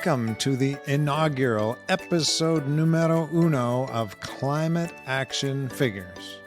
Welcome to the inaugural episode numero uno of Climate Action Figures.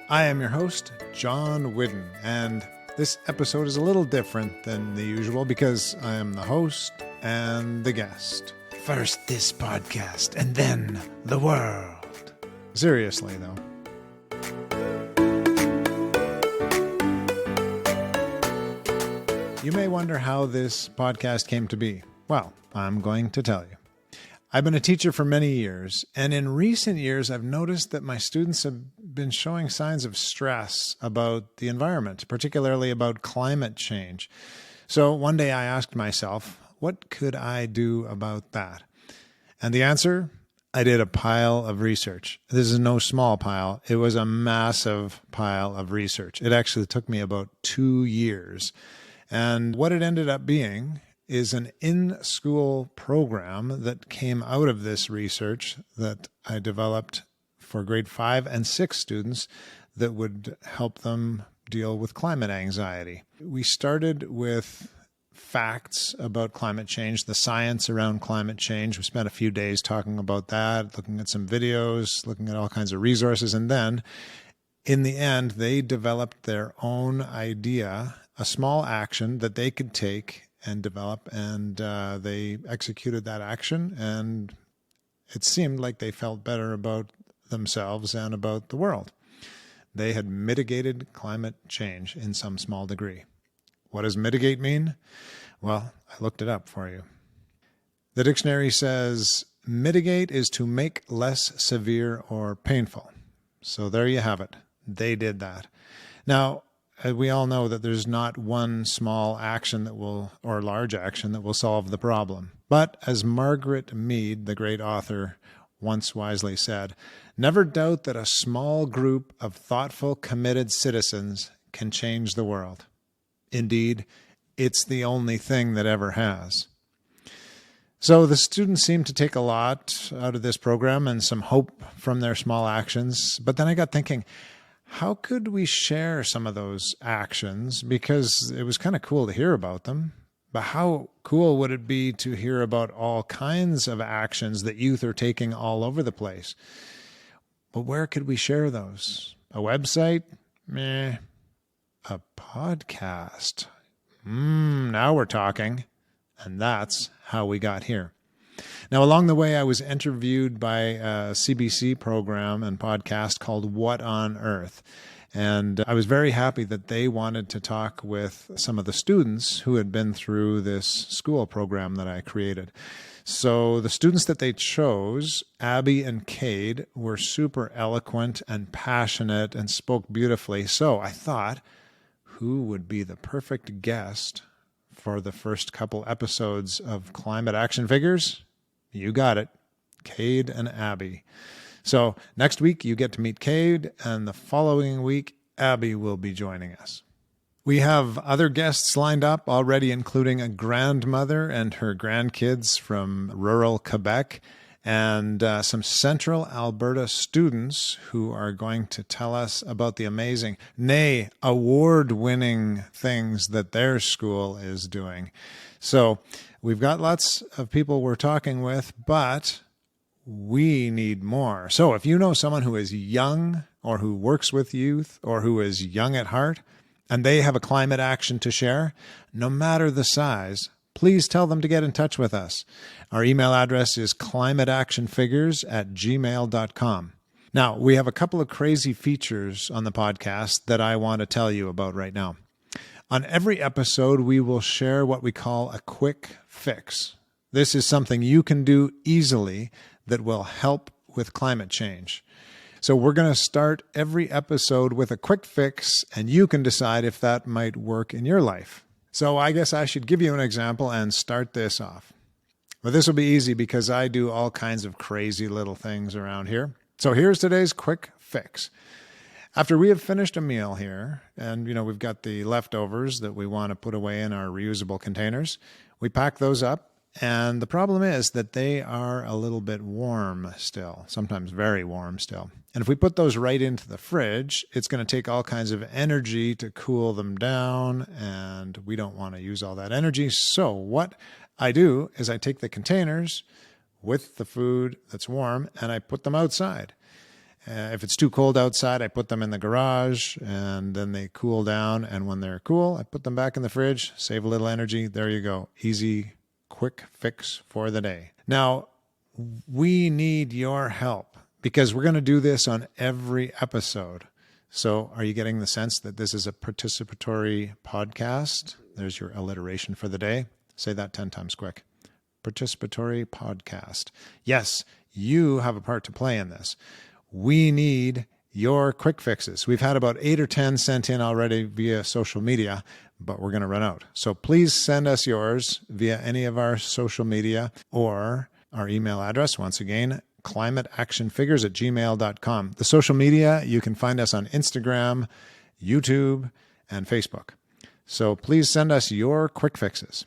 I am your host, John Whidden, and this episode is a little different than the usual because I am the host and the guest. First this podcast, and then the world. Seriously, though. You may wonder how this podcast came to be. Well, I'm going to tell you. I've been a teacher for many years, and in recent years, I've noticed that my students have been showing signs of stress about the environment, particularly about climate change. So one day I asked myself, what could I do about that? And the answer, I did a pile of research. This is no small pile. It was a massive pile of research. It actually took me about 2 years. And what it ended up being is an in-school program that came out of this research that I developed for grade 5 and 6 students that would help them deal with climate anxiety. We started with facts about climate change, the science around climate change. We spent a few days talking about that, looking at some videos, looking at all kinds of resources. And then in the end, they developed their own idea, a small action that they could take and develop, and they executed that action, and it seemed like they felt better about themselves and about the world. They had mitigated climate change in some small degree. What does mitigate mean? Well, I looked it up for you. The dictionary says mitigate is to make less severe or painful. So there you have it. They did that. Now, we all know that there's not one small action that will, or large action that will solve the problem. But as Margaret Mead, the great author, once wisely said, never doubt that a small group of thoughtful, committed citizens can change the world. Indeed, it's the only thing that ever has. So the students seem to take a lot out of this program and some hope from their small actions. But then I got thinking, how could we share some of those actions? Because it was kind of cool to hear about them. But how cool would it be to hear about all kinds of actions that youth are taking all over the place? But where could we share those? A website? Meh. A podcast? Now we're talking. And that's how we got here. Now, along the way, I was interviewed by a CBC program and podcast called What on Earth? And I was very happy that they wanted to talk with some of the students who had been through this school program that I created. So the students that they chose, Abby and Cade, were super eloquent and passionate and spoke beautifully. So I thought, who would be the perfect guest for the first couple episodes of Climate Action Figures? You got it, Cade and Abby. So next week you get to meet Cade, and the following week Abby will be joining us. We have other guests lined up already, including a grandmother and her grandkids from rural Quebec, and some central Alberta students who are going to tell us about the amazing, nay, award-winning things that their school is doing. So we've got lots of people we're talking with, but we need more. So if you know someone who is young or who works with youth or who is young at heart and they have a climate action to share, no matter the size, please tell them to get in touch with us. Our email address is climateactionfigures@gmail.com. Now, we have a couple of crazy features on the podcast that I want to tell you about right now. On every episode, we will share what we call a quick fix. This is something you can do easily that will help with climate change. So we're going to start every episode with a quick fix, and you can decide if that might work in your life. So I guess I should give you an example and start this off. But this will be easy because I do all kinds of crazy little things around here. So here's today's quick fix. After we have finished a meal here, and we've got the leftovers that we want to put away in our reusable containers, we pack those up, and the problem is that they are a little bit warm still, sometimes very warm still. And if we put those right into the fridge, it's going to take all kinds of energy to cool them down, and we don't want to use all that energy. So what I do is I take the containers with the food that's warm and I put them outside. If it's too cold outside, I put them in the garage and then they cool down. And when they're cool, I put them back in the fridge, save a little energy. There you go. Easy, quick fix for the day. Now, we need your help because we're going to do this on every episode. So are you getting the sense that this is a participatory podcast? There's your alliteration for the day. Say that 10 times quick. Participatory podcast. Yes, you have a part to play in this. We need your quick fixes. We've had about 8 or 10 sent in already via social media, but we're going to run out. So please send us yours via any of our social media or our email address. Once again, climateactionfigures@gmail.com. The social media, you can find us on Instagram, YouTube, and Facebook. So please send us your quick fixes.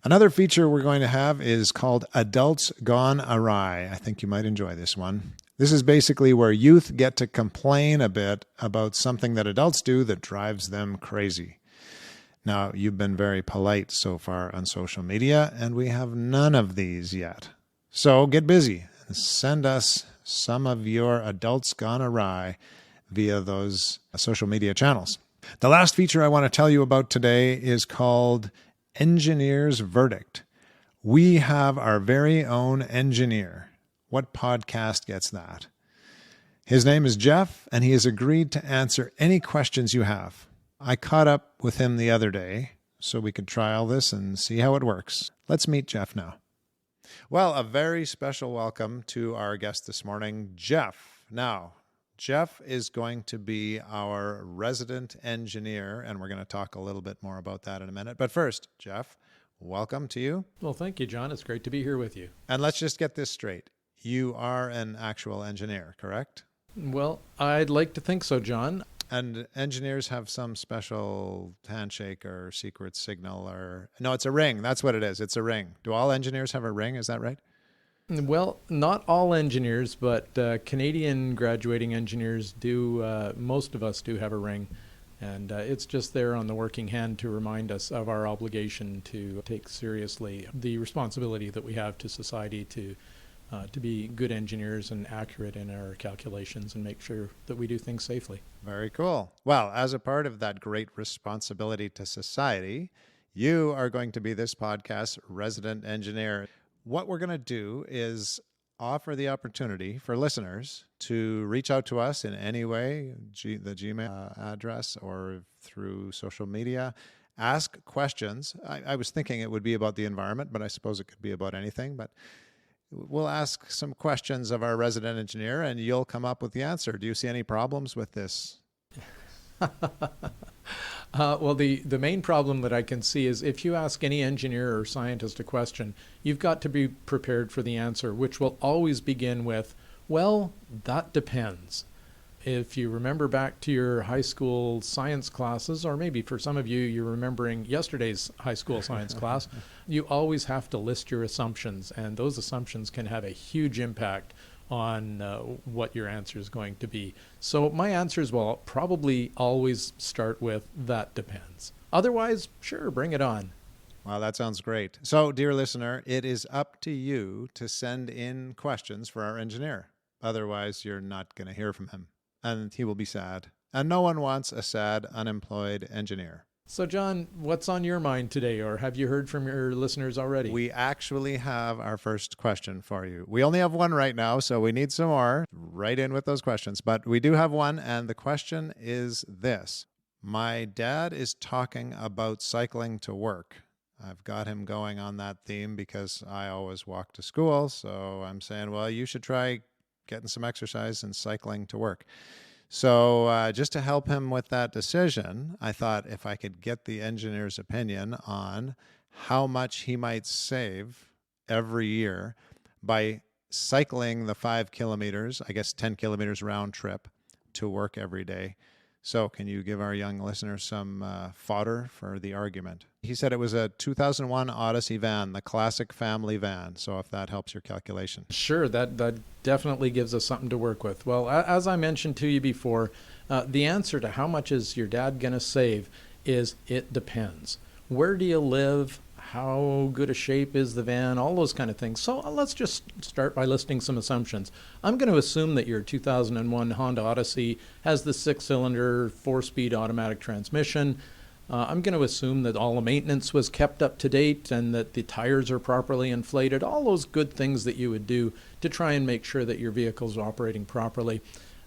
Another feature we're going to have is called Adults Gone Awry. I think you might enjoy this one. This is basically where youth get to complain a bit about something that adults do that drives them crazy. Now, you've been very polite so far on social media, and we have none of these yet. So get busy and send us some of your Adults Gone Awry via those social media channels. The last feature I want to tell you about today is called Engineer's Verdict. We have our very own engineer. What podcast gets that? His name is Jeff, and he has agreed to answer any questions you have. I caught up with him the other day so we could trial this and see how it works. Let's meet Jeff now. Well, a very special welcome to our guest this morning, Jeff. Now, Jeff is going to be our resident engineer, and we're going to talk a little bit more about that in a minute. But first, Jeff, welcome to you. Well, thank you, John. It's great to be here with you. And let's just get this straight. You are an actual engineer, correct? Well, I'd like to think so, John. And engineers have some special handshake or secret signal or... No, it's a ring. That's what it is. It's a ring. Do all engineers have a ring? Is that right? Well, not all engineers, but Canadian graduating engineers do, most of us do have a ring. And it's just there on the working hand to remind us of our obligation to take seriously the responsibility that we have to society to be good engineers and accurate in our calculations and make sure that we do things safely. Very cool. Well, as a part of that great responsibility to society, you are going to be this podcast's resident engineer. What we're going to do is offer the opportunity for listeners to reach out to us in any way, the Gmail address or through social media, ask questions. I was thinking it would be about the environment, but I suppose it could be about anything. But we'll ask some questions of our resident engineer and you'll come up with the answer. Do you see any problems with this? Well, the main problem that I can see is if you ask any engineer or scientist a question, you've got to be prepared for the answer, which will always begin with, well, that depends. If you remember back to your high school science classes, or maybe for some of you, you're remembering yesterday's high school science class, you always have to list your assumptions, and those assumptions can have a huge impact on what your answer is going to be. So my answers will probably always start with, that depends. Otherwise, sure, bring it on. Wow, that sounds great. So, dear listener, it is up to you to send in questions for our engineer. Otherwise, you're not going to hear from him, and he will be sad. And no one wants a sad, unemployed engineer. So, John, what's on your mind today, or have you heard from your listeners already? We actually have our first question for you. We only have one right now, so we need some more. Write in with those questions. But we do have one, and the question is this. My dad is talking about cycling to work. I've got him going on that theme because I always walk to school, so I'm saying, well, you should try getting some exercise and cycling to work. So just to help him with that decision, I thought if I could get the engineer's opinion on how much he might save every year by cycling the 5 kilometers, I guess 10 kilometers round trip to work every day. So can you give our young listeners some fodder for the argument? He said it was a 2001 Odyssey van, the classic family van. So if that helps your calculation. Sure, that definitely gives us something to work with. Well, as I mentioned to you before, the answer to how much is your dad going to save is it depends. Where do you live? how good a shape is the van, all those kind of things. So let's just start by listing some assumptions. I'm going to assume that your 2001 Honda Odyssey has the 6-cylinder, 4-speed automatic transmission. I'm going to assume that all the maintenance was kept up to date and that the tires are properly inflated, all those good things that you would do to try and make sure that your vehicle is operating properly.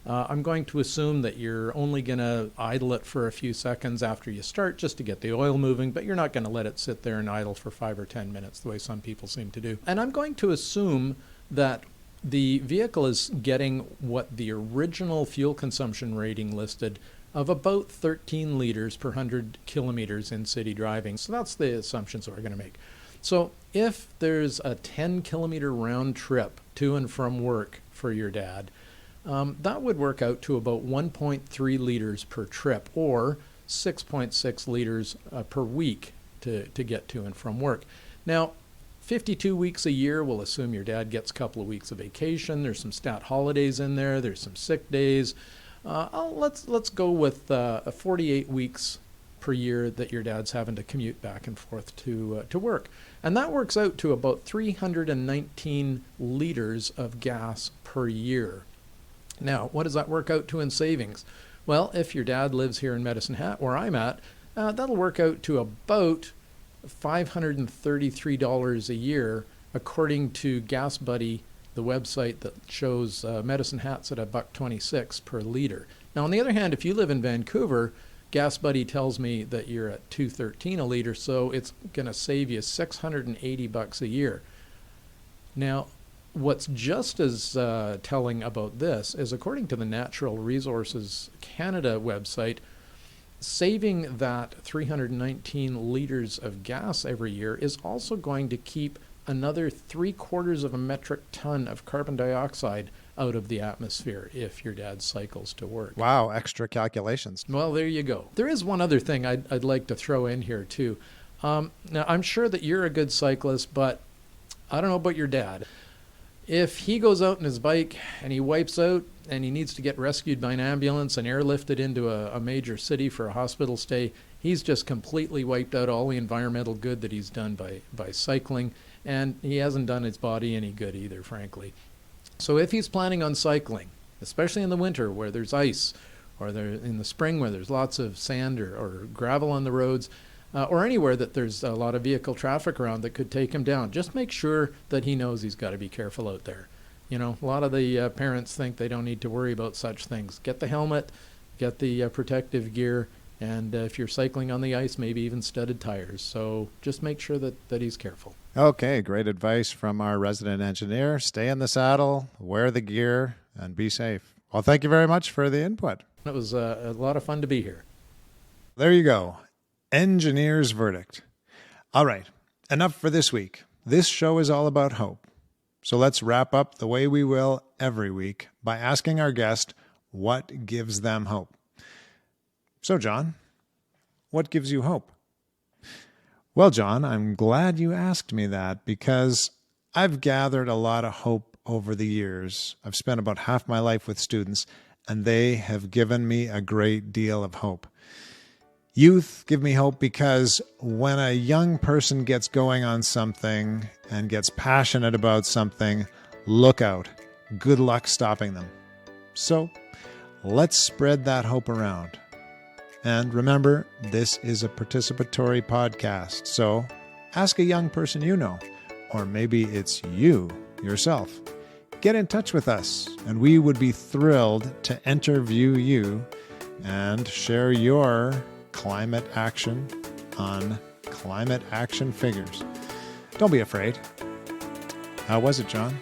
I'm going to assume that you're only going to idle it for a few seconds after you start just to get the oil moving, but you're not going to let it sit there and idle for 5 or 10 minutes the way some people seem to do. And I'm going to assume that the vehicle is getting what the original fuel consumption rating listed of about 13 liters per 100 kilometers in city driving. So that's the assumptions that we're going to make. So if there's a 10-kilometer round trip to and from work for your dad, that would work out to about 1.3 liters per trip, or 6.6 liters per week to get to and from work. Now, 52 weeks a year, we'll assume your dad gets a couple of weeks of vacation. There's some stat holidays in there. There's some sick days. Let's go with 48 weeks per year that your dad's having to commute back and forth to work. And that works out to about 319 liters of gas per year. Now, what does that work out to in savings? Well, if your dad lives here in Medicine Hat, where I'm at, that'll work out to about $533 a year, according to Gas Buddy, the website that shows Medicine Hat's at $1.26 per liter. Now, on the other hand, if you live in Vancouver, Gas Buddy tells me that you're at $2.13 a liter, so it's going to save you $680 a year. Now, what's just as telling about this is, according to the Natural Resources Canada website, saving that 319 liters of gas every year is also going to keep another 3/4 of a metric ton of carbon dioxide out of the atmosphere if your dad cycles to work. Wow, extra calculations. Well, there you go. There is one other thing I'd like to throw in here too. Now, I'm sure that you're a good cyclist, but I don't know about your dad. If he goes out on his bike and he wipes out and he needs to get rescued by an ambulance and airlifted into a major city for a hospital stay, he's just completely wiped out all the environmental good that he's done by cycling, and he hasn't done his body any good either, frankly. So if he's planning on cycling, especially in the winter where there's ice, or in the spring where there's lots of sand or gravel on the roads, or anywhere that there's a lot of vehicle traffic around that could take him down, just make sure that he knows he's got to be careful out there. You know, a lot of the parents think they don't need to worry about such things. Get the helmet, get the protective gear, and if you're cycling on the ice, maybe even studded tires. So just make sure that he's careful. Okay, great advice from our resident engineer. Stay in the saddle, wear the gear, and be safe. Well, thank you very much for the input. It was a lot of fun to be here. There you go. Engineer's verdict. All right, enough for this week. This show is all about hope. So let's wrap up the way we will every week by asking our guest what gives them hope. So, John, what gives you hope? Well, John, I'm glad you asked me that because I've gathered a lot of hope over the years. I've spent about half my life with students, and they have given me a great deal of hope. Youth give me hope because when a young person gets going on something and gets passionate about something, look out. Good luck stopping them. So let's spread that hope around. And remember, this is a participatory podcast, so ask a young person you know, or maybe it's you yourself. Get in touch with us, and we would be thrilled to interview you and share your climate action on Climate Action Figures. Don't be afraid. How was it, John?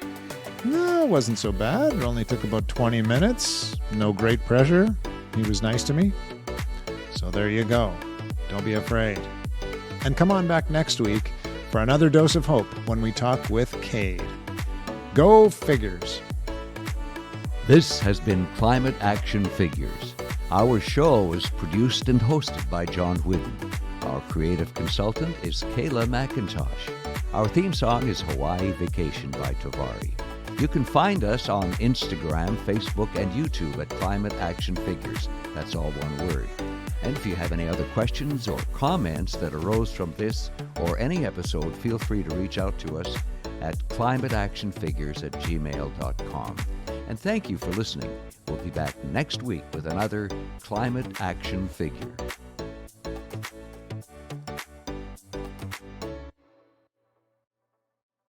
No, it wasn't so bad. It only took about 20 minutes. No great pressure. He was nice to me. So there you go. Don't be afraid. And come on back next week for another dose of hope when we talk with Cade. Go Figures. This has been Climate Action Figures. Our show is produced and hosted by John Whidden. Our creative consultant is Kayla McIntosh. Our theme song is Hawaii Vacation by Tovari. You can find us on Instagram, Facebook, and YouTube at Climate Action Figures. That's all one word. And if you have any other questions or comments that arose from this or any episode, feel free to reach out to us at climateactionfigures@gmail.com. And thank you for listening. We'll be back next week with another Climate Action Figure.